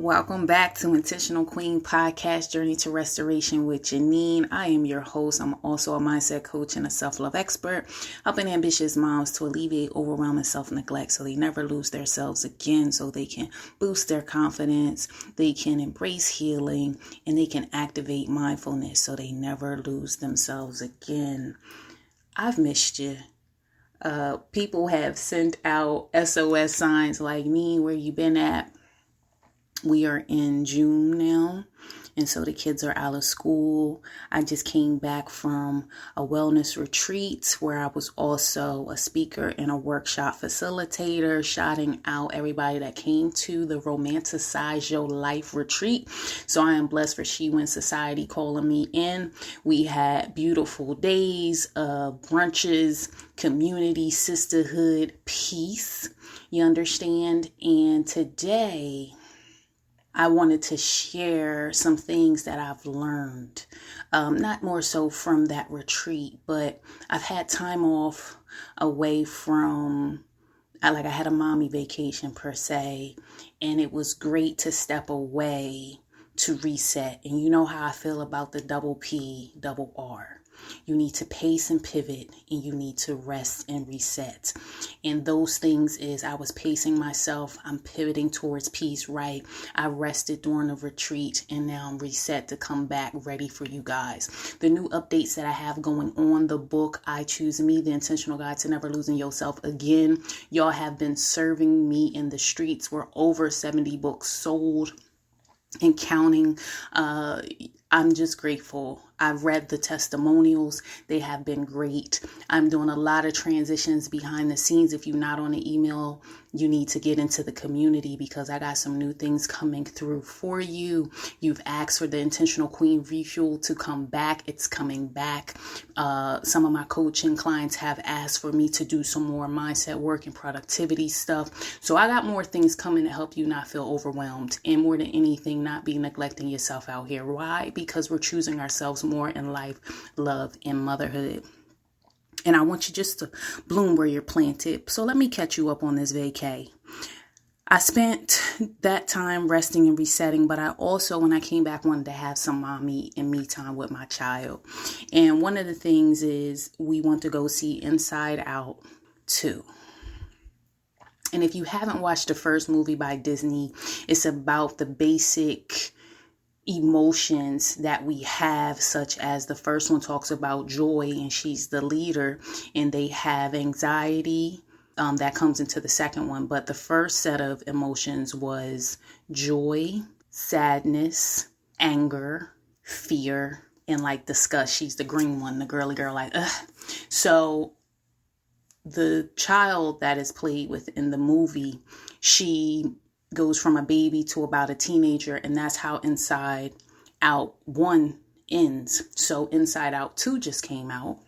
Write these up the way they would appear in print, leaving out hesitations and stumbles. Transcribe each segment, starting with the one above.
Welcome back to Intentional Queen Podcast, Journey to Restoration with Janine. I am your host. I'm also a mindset coach and a self-love expert, helping ambitious moms to alleviate overwhelm and self-neglect so they never lose themselves again, so they can boost their confidence, they can embrace healing, and they can activate mindfulness so they never lose themselves again. I've missed you. People have sent out SOS signs like, me, where you been at? We are in June now, and so the kids are out of school. I just came back from a wellness retreat where I was also a speaker and a workshop facilitator, shouting out everybody that came to the Romanticize Your Life retreat. So I am blessed for She Wins Society calling me in. We had beautiful days of brunches, community, sisterhood, peace. You understand? And today I wanted to share some things that I've learned, not more so from that retreat, but I've had time off away from, I had a mommy vacation per se, and it was great to step away to reset. And you know how I feel about the double P, double R. You need to pace and pivot, and you need to rest and reset. And those things is, I was pacing myself. I'm pivoting towards peace, right? I rested during the retreat, and now I'm reset to come back ready for you guys. The new updates that I have going on, the book, I Choose Me, The Intentional Guide to Never Losing Yourself Again. Y'all have been serving me in the streets. We're over 70 books sold and counting. I'm just grateful. I've read the testimonials. They have been great. I'm doing a lot of transitions behind the scenes. If you're not on the email, you need to get into the community because I got some new things coming through for you. You've asked for the Intentional Queen Refuel to come back. It's coming back. Some of my coaching clients have asked for me to do some more mindset work and productivity stuff. So I got more things coming to help you not feel overwhelmed, and more than anything, not be neglecting yourself out here. Why? Because we're choosing ourselves more in life, love, and motherhood. And I want you just to bloom where you're planted. So let me catch you up on this vacay. I spent that time resting and resetting, but I also, when I came back, wanted to have some mommy and me time with my child. And one of the things is we want to go see Inside Out 2. And if you haven't watched the first movie by Disney, it's about the basic emotions that we have, such as the first one talks about joy, and she's the leader, and they have anxiety that comes into the second one. But the first set of emotions was joy, sadness, anger, fear, and disgust. She's the green one, the girly girl, ugh. So the child that is played within the movie, she goes from a baby to about a teenager, and that's how Inside Out 1 ends. So Inside Out 2 just came out,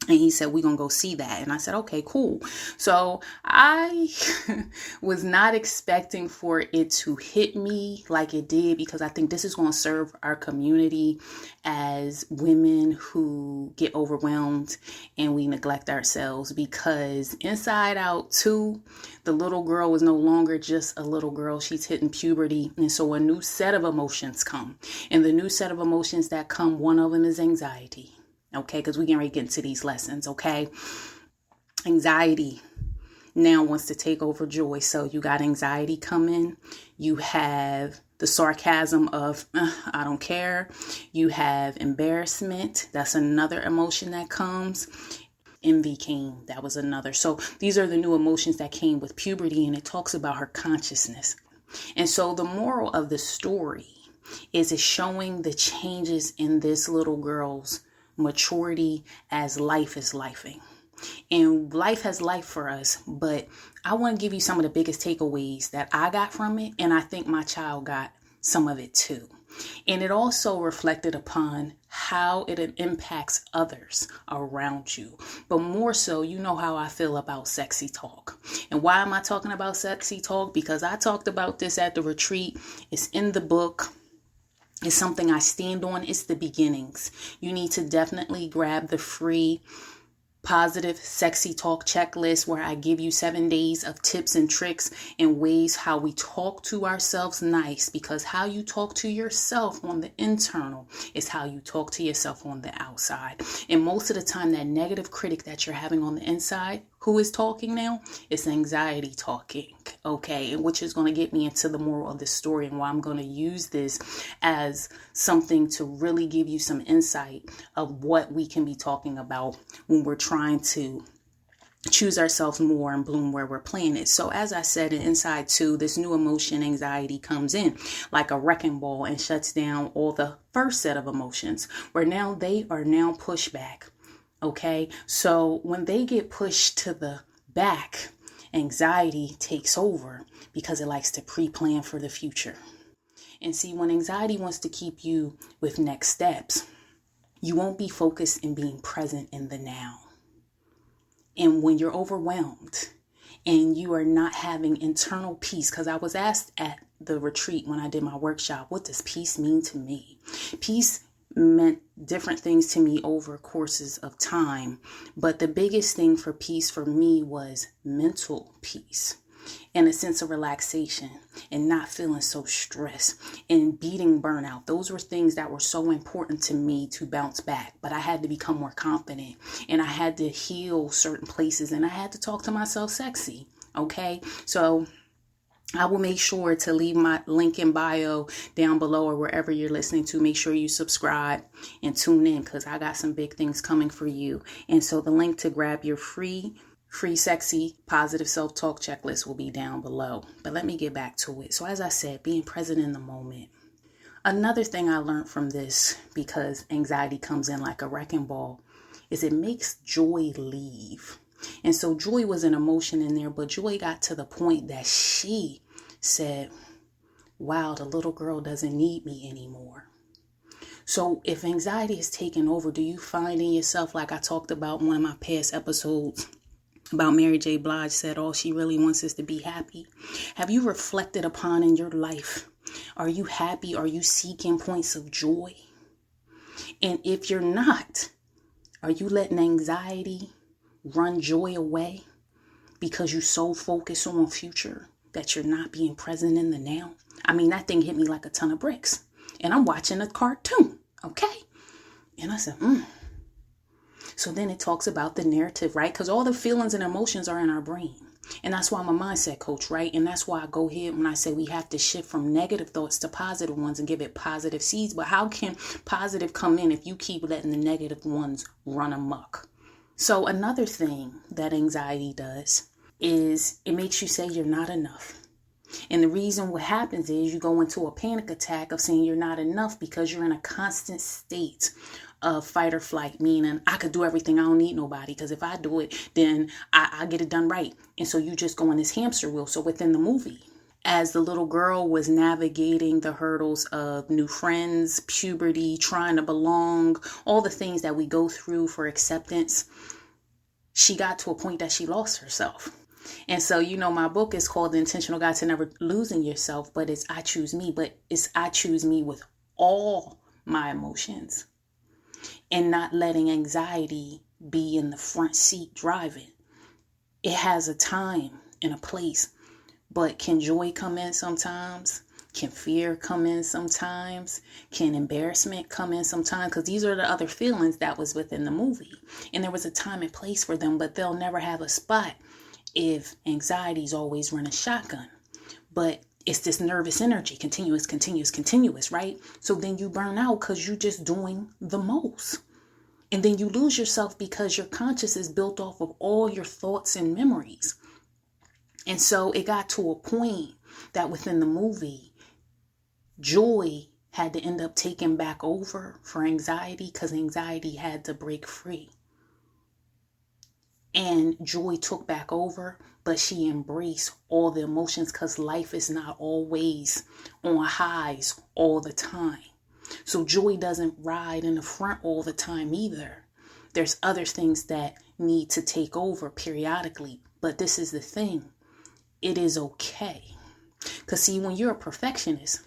and he said, we're going to go see that. And I said, okay, cool. So I was not expecting for it to hit me like it did, because I think this is going to serve our community as women who get overwhelmed and we neglect ourselves. Because Inside Out 2, the little girl was no longer just a little girl. She's hitting puberty. And so a new set of emotions come. And the new set of emotions that come, one of them is anxiety. Okay, because we're getting ready to get into these lessons, okay? Anxiety now wants to take over joy. So you got anxiety coming. You have the sarcasm of, I don't care. You have embarrassment. That's another emotion that comes. Envy came. That was another. So these are the new emotions that came with puberty, and it talks about her consciousness. And so the moral of the story is it's showing the changes in this little girl's maturity as life is lifing. And life has life for us, but I want to give you some of the biggest takeaways that I got from it, and I think my child got some of it too. And it also reflected upon how it impacts others around you. But more so, you know how I feel about sexy talk. And why am I talking about sexy talk? Because I talked about this at the retreat. It's in the book. It's something I stand on. It's the beginnings. You need to definitely grab the free positive, sexy talk checklist where I give you 7 days of tips and tricks and ways how we talk to ourselves nice, because how you talk to yourself on the internal is how you talk to yourself on the outside. And most of the time, that negative critic that you're having on the inside, who is talking now? It's anxiety talking, okay? And which is going to get me into the moral of the story and why I'm going to use this as something to really give you some insight of what we can be talking about when we're trying to choose ourselves more and bloom where we're planted. So as I said, inside too, this new emotion, anxiety, comes in like a wrecking ball and shuts down all the first set of emotions, where now they are now pushed back. Okay, so when they get pushed to the back, anxiety takes over because it likes to pre-plan for the future. And see, when anxiety wants to keep you with next steps, you won't be focused in being present in the now. And when you're overwhelmed and you are not having internal peace, because I was asked at the retreat when I did my workshop, what does peace mean to me? Peace meant different things to me over courses of time. But the biggest thing for peace for me was mental peace and a sense of relaxation and not feeling so stressed and beating burnout. Those were things that were so important to me to bounce back. But I had to become more confident and I had to heal certain places and I had to talk to myself sexy. Okay, so I will make sure to leave my link in bio down below or wherever you're listening to. Make sure you subscribe and tune in because I got some big things coming for you. And so the link to grab your free, sexy, positive self-talk checklist will be down below. But let me get back to it. So as I said, being present in the moment. Another thing I learned from this, because anxiety comes in like a wrecking ball, is it makes joy leave. And so joy was an emotion in there, but joy got to the point that she said, wow, the little girl doesn't need me anymore. So if anxiety is taking over, do you find in yourself, like I talked about in one of my past episodes about Mary J. Blige said, all she really wants is to be happy. Have you reflected upon in your life? Are you happy? Are you seeking points of joy? And if you're not, are you letting anxiety run joy away because you're so focused on future that you're not being present in the now? I mean, that thing hit me like a ton of bricks. And I'm watching a cartoon, okay? And I said, So then it talks about the narrative, right? Because all the feelings and emotions are in our brain. And that's why I'm a mindset coach, right? And that's why I go here when I say we have to shift from negative thoughts to positive ones and give it positive seeds. But how can positive come in if you keep letting the negative ones run amok? So another thing that anxiety does is it makes you say you're not enough. And the reason what happens is you go into a panic attack of saying you're not enough because you're in a constant state of fight or flight, meaning I could do everything. I don't need nobody because if I do it, then I get it done right. And so you just go on this hamster wheel. So within the movie, as the little girl was navigating the hurdles of new friends, puberty, trying to belong, all the things that we go through for acceptance, she got to a point that she lost herself. And so, my book is called The Intentional Guide to Never Losing Yourself, but it's I Choose Me, but it's I choose me with all my emotions and not letting anxiety be in the front seat driving. It has a time and a place, but can joy come in sometimes? Can fear come in sometimes? Can embarrassment come in sometimes? Because these are the other feelings that was within the movie. And there was a time and place for them, but they'll never have a spot if anxiety's always running shotgun. But it's this nervous energy, continuous, right? So then you burn out because you're just doing the most. And then you lose yourself because your conscious is built off of all your thoughts and memories. And so it got to a point that within the movie, joy had to end up taking back over for anxiety because anxiety had to break free. And joy took back over, but she embraced all the emotions because life is not always on highs all the time. So joy doesn't ride in the front all the time either. There's other things that need to take over periodically. But this is the thing. It is okay. Because see, when you're a perfectionist,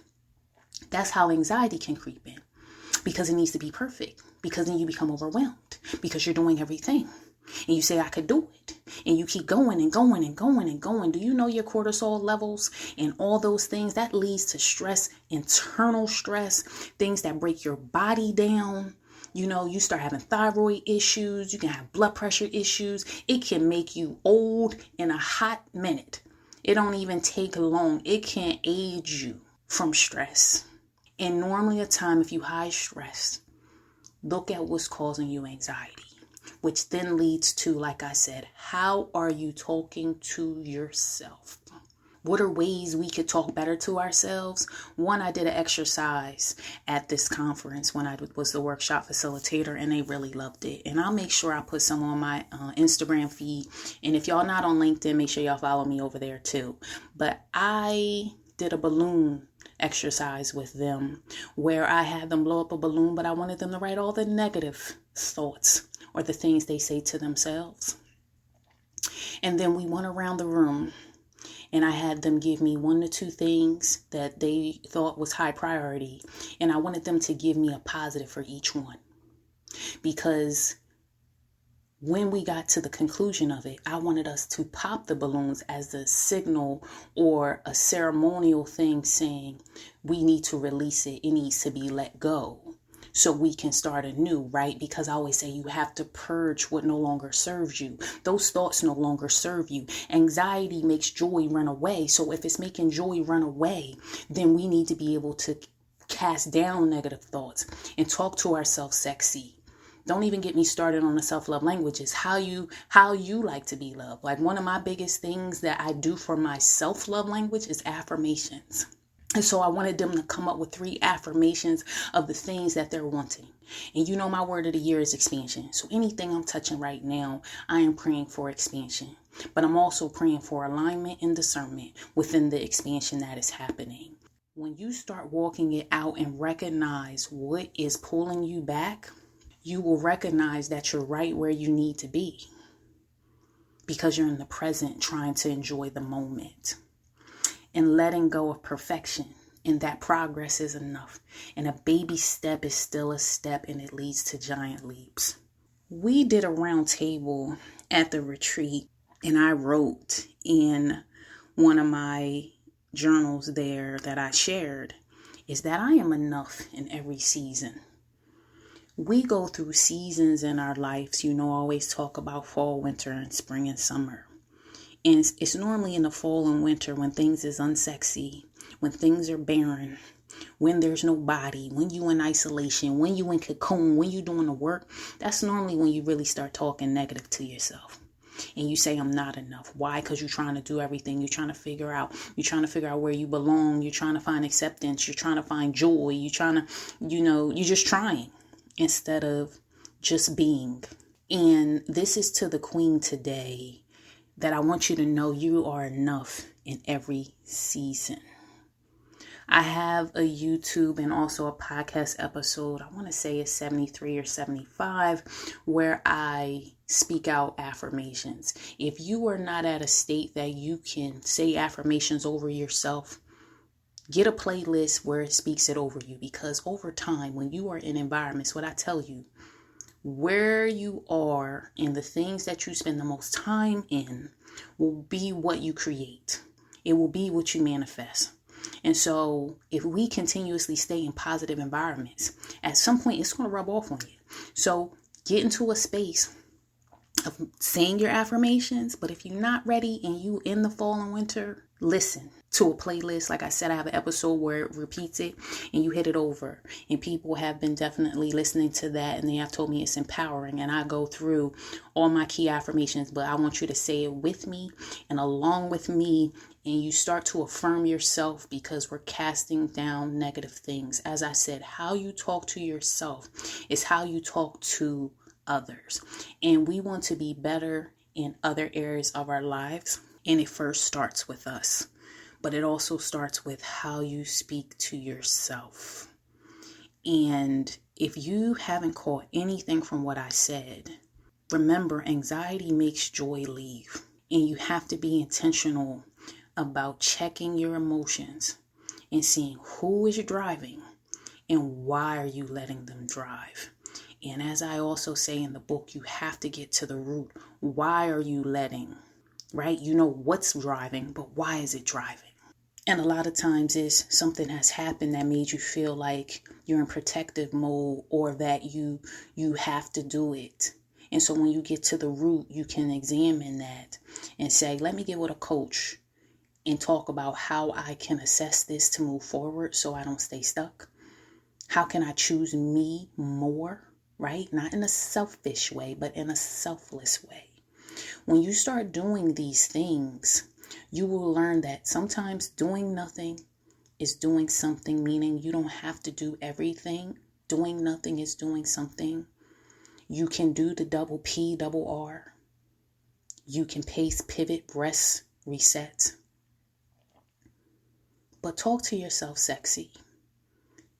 that's how anxiety can creep in. Because it needs to be perfect. Because then you become overwhelmed. Because you're doing everything. And you say, I could do it. And you keep going and going and going and going. Do you know your cortisol levels and all those things? That leads to stress, internal stress, things that break your body down. You know, you start having thyroid issues. You can have blood pressure issues. It can make you old in a hot minute. It don't even take long. It can age you from stress. And normally a time, if you high stress, look at what's causing you anxiety, which then leads to, like I said, how are you talking to yourself? What are ways we could talk better to ourselves? One, I did an exercise at this conference when I was the workshop facilitator, and they really loved it. And I'll make sure I put some on my Instagram feed. And if y'all not on LinkedIn, make sure y'all follow me over there too. But I did a balloon exercise with them where I had them blow up a balloon, but I wanted them to write all the negative thoughts or the things they say to themselves. And then we went around the room and I had them give me 1 to 2 things that they thought was high priority. And I wanted them to give me a positive for each one. Because when we got to the conclusion of it, I wanted us to pop the balloons as a signal or a ceremonial thing saying we need to release it. It needs to be let go so we can start anew, right? Because I always say you have to purge what no longer serves you. Those thoughts no longer serve you. Anxiety makes joy run away. So if it's making joy run away, then we need to be able to cast down negative thoughts and talk to ourselves sexy. Don't even get me started on the self-love languages, how you like to be loved. Like one of my biggest things that I do for my self-love language is affirmations. And so I wanted them to come up with 3 affirmations of the things that they're wanting. And you know my word of the year is expansion. So anything I'm touching right now, I am praying for expansion. But I'm also praying for alignment and discernment within the expansion that is happening. When you start walking it out and recognize what is pulling you back, you will recognize that you're right where you need to be because you're in the present trying to enjoy the moment and letting go of perfection. And that progress is enough. And a baby step is still a step and it leads to giant leaps. We did a round table at the retreat and I wrote in one of my journals there that I shared is that I am enough in every season. We go through seasons in our lives, I always talk about fall, winter, and spring and summer. And it's normally in the fall and winter when things is unsexy, when things are barren, when there's no body, when you in isolation, when you in cocoon, when you doing the work. That's normally when you really start talking negative to yourself. And you say, I'm not enough. Why? Because you're trying to do everything. You're trying to figure out. You're trying to figure out where you belong. You're trying to find acceptance. You're trying to find joy. You're trying to, you're just trying instead of just being. And this is to the queen today that I want you to know you are enough in every season. I have a YouTube and also a podcast episode, I want to say it's 73 or 75, where I speak out affirmations. If you are not at a state that you can say affirmations over yourself, get a playlist where it speaks it over you, because over time, when you are in environments, what I tell you, where you are and the things that you spend the most time in will be what you create. It will be what you manifest. And so if we continuously stay in positive environments, at some point it's going to rub off on you. So get into a space of saying your affirmations. But if you're not ready and you in the fall and winter, listen to a playlist. Like I said, I have an episode where it repeats it and you hit it over. And people have been definitely listening to that. And they have told me it's empowering. And I go through all my key affirmations. But I want you to say it with me and along with me. And you start to affirm yourself, because we're casting down negative things. As I said, how you talk to yourself is how you talk to others. And we want to be better in other areas of our lives. And it first starts with us. But it also starts with how you speak to yourself. And if you haven't caught anything from what I said, remember, anxiety makes joy leave. And you have to be intentional about checking your emotions and seeing who is driving and why are you letting them drive. And as I also say in the book, you have to get to the root. Why are you letting, right? You know what's driving, but why is it driving? And a lot of times is something has happened that made you feel like you're in protective mode or that you have to do it. And so when you get to the root, you can examine that and say, let me get with a coach and talk about how I can assess this to move forward so I don't stay stuck. How can I choose me more, right? Not in a selfish way, but in a selfless way. When you start doing these things, you will learn that sometimes doing nothing is doing something, meaning you don't have to do everything. Doing nothing is doing something. You can do the double P, double R. You can pace, pivot, rest, reset. But talk to yourself sexy.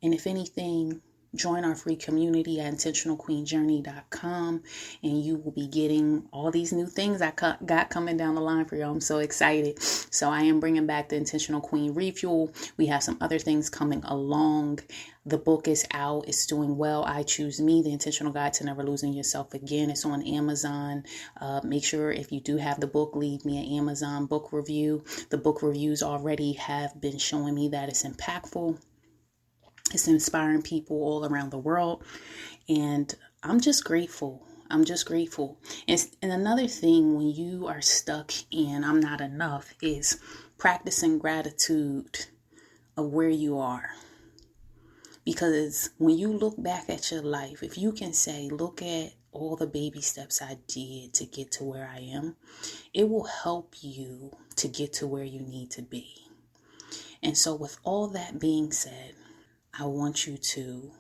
And if anything, join our free community at intentionalqueenjourney.com and you will be getting all these new things I got coming down the line for you. I'm so excited. So I am bringing back the Intentional Queen Refuel. We have some other things coming along. The book is out. It's doing well. I Choose Me, The Intentional Guide to Never Losing Yourself Again. It's on Amazon. Make sure if you do have the book, leave me an Amazon book review. The book reviews already have been showing me that it's impactful. It's inspiring people all around the world. And I'm just grateful. I'm just grateful. And another thing, when you are stuck in I'm not enough, is practicing gratitude of where you are. Because when you look back at your life, if you can say, look at all the baby steps I did to get to where I am, it will help you to get to where you need to be. And so with all that being said, I want you to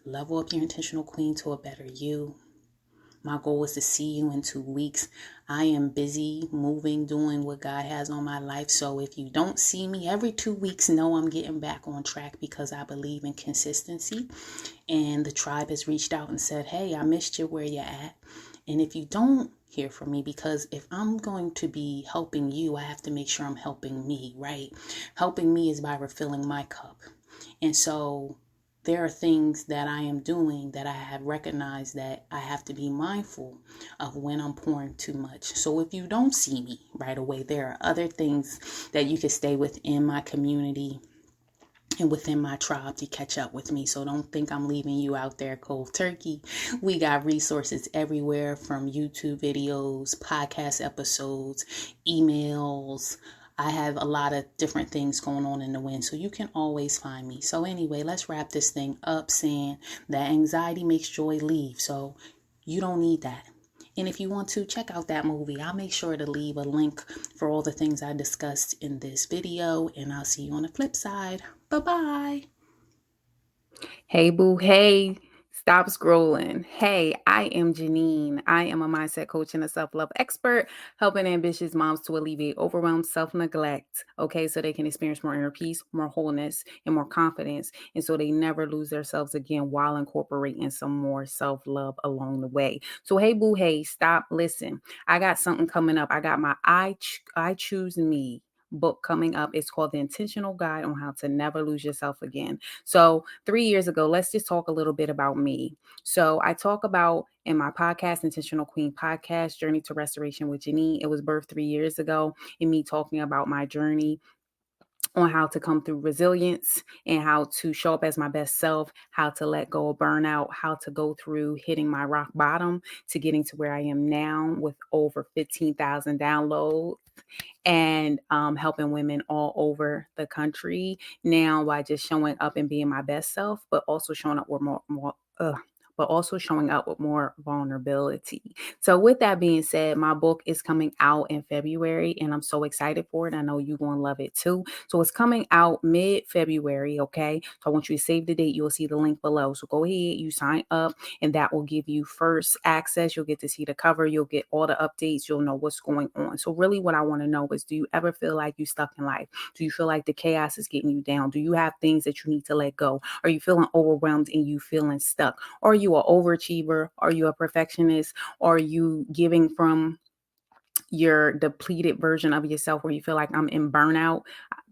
level up your intentional queen to a better you. My goal is to see you in 2 weeks. I am busy moving, doing what God has on my life. So if you don't see me every 2 weeks, know I'm getting back on track because I believe in consistency. And the tribe has reached out and said, hey, I missed you where you're at. And if you don't hear from me, because if I'm going to be helping you, I have to make sure I'm helping me, right? Helping me is by refilling my cup. And so there are things that I am doing that I have recognized that I have to be mindful of when I'm pouring too much. So if you don't see me right away, there are other things that you can stay within my community and within my tribe to catch up with me. So don't think I'm leaving you out there cold turkey. We got resources everywhere, from YouTube videos, podcast episodes, emails. I have a lot of different things going on in the wind, so you can always find me. So anyway, let's wrap this thing up saying that anxiety makes joy leave. So you don't need that. And if you want to check out that movie, I'll make sure to leave a link for all the things I discussed in this video. And I'll see you on the flip side. Bye-bye. Hey, boo. Hey, stop scrolling. Hey, I am Janine. I am a mindset coach and a self-love expert, helping ambitious moms to alleviate overwhelm, self-neglect, okay, so they can experience more inner peace, more wholeness, and more confidence, and so they never lose themselves again while incorporating some more self-love along the way. So, hey, boo. Hey, stop. Listen, I got something coming up. I got my I Choose Me book coming up. It's called The Intentional Guide on How to Never Lose Yourself Again. So 3 years ago, let's just talk a little bit about me. So I talk about in my podcast, Intentional Queen Podcast, Journey to Restoration with Janine. It was birthed 3 years ago, in me talking about my journey on how to come through resilience and how to show up as my best self, how to let go of burnout, how to go through hitting my rock bottom to getting to where I am now with over 15,000 downloads, and helping women all over the country now by just showing up and being my best self, but also showing up with more vulnerability. So with that being said, my book is coming out in February and I'm so excited for it. I know you're going to love it too. So it's coming out mid-February, okay? So I want you to save the date. You'll see the link below. So go ahead, you sign up, and that will give you first access. You'll get to see the cover. You'll get all the updates. You'll know what's going on. So really what I want to know is, do you ever feel like you're stuck in life? Do you feel like the chaos is getting you down? Do you have things that you need to let go? Are you feeling overwhelmed and you feeling stuck? Are you an overachiever? Are you a perfectionist? Are you giving from your depleted version of yourself where you feel like I'm in burnout?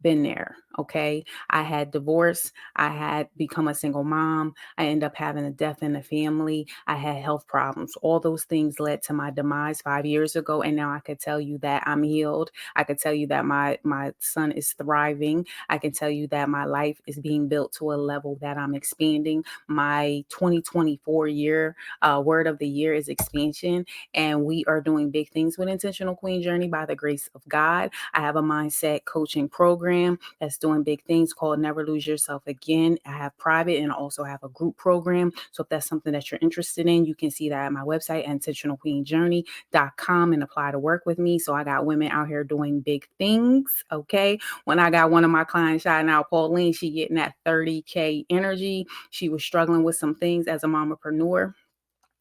been there. Okay. I had divorce. I had become a single mom. I ended up having a death in the family. I had health problems. All those things led to my demise 5 years ago. And now I could tell you that I'm healed. I could tell you that my son is thriving. I can tell you that my life is being built to a level that I'm expanding. My 2024 year word of the year is expansion. And we are doing big things with Intentional Queen Journey by the grace of God. I have a mindset coaching program that's doing big things called Never Lose Yourself Again. I have private and I also have a group program. So if that's something that you're interested in, you can see that at my website, intentionalqueenjourney.com, and apply to work with me. So I got women out here doing big things. Okay. When I got one of my clients shouting out Pauline, she getting that 30K energy. She was struggling with some things as a mompreneur.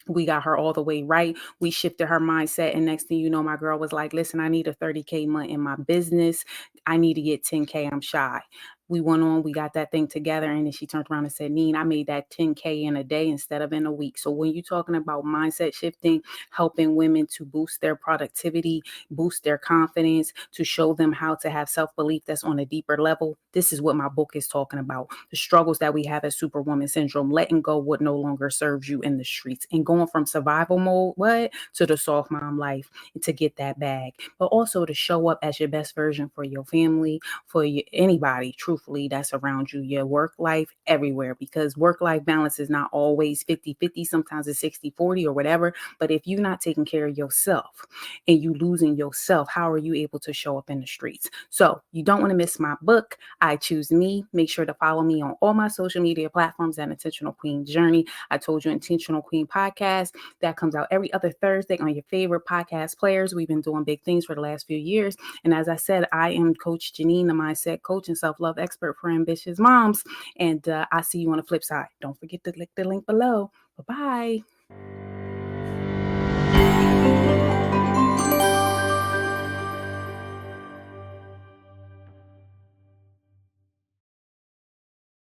We got her all the way right. We shifted her mindset. And next thing you know, my girl was like, listen, I need a 30K month in my business. I need to get 10K. I'm shy. We went on, we got that thing together. And then she turned around and said, Neen, I made that 10K in a day instead of in a week. So when you're talking about mindset shifting, helping women to boost their productivity, boost their confidence, to show them how to have self-belief that's on a deeper level, this is what my book is talking about. The struggles that we have as Superwoman Syndrome, letting go what no longer serves you in the streets and going from survival mode, to the soft mom life, to get that bag, but also to show up as your best version for your family, for anybody, truthfully, that's around you, your work life, everywhere, because work-life balance is not always 50-50. Sometimes it's 60-40 or whatever. But if you're not taking care of yourself and you losing yourself, how are you able to show up in the streets? So you don't want to miss my book, I Choose Me. Make sure to follow me on all my social media platforms at Intentional Queen Journey. I told you, Intentional Queen Podcast, that comes out every other Thursday on your favorite podcast players. We've been doing big things for the last few years. And as I said, I am Coach Janine, the mindset coach and self-love expert for ambitious moms. And I see you on the flip side. Don't forget to click the link below. Bye-bye.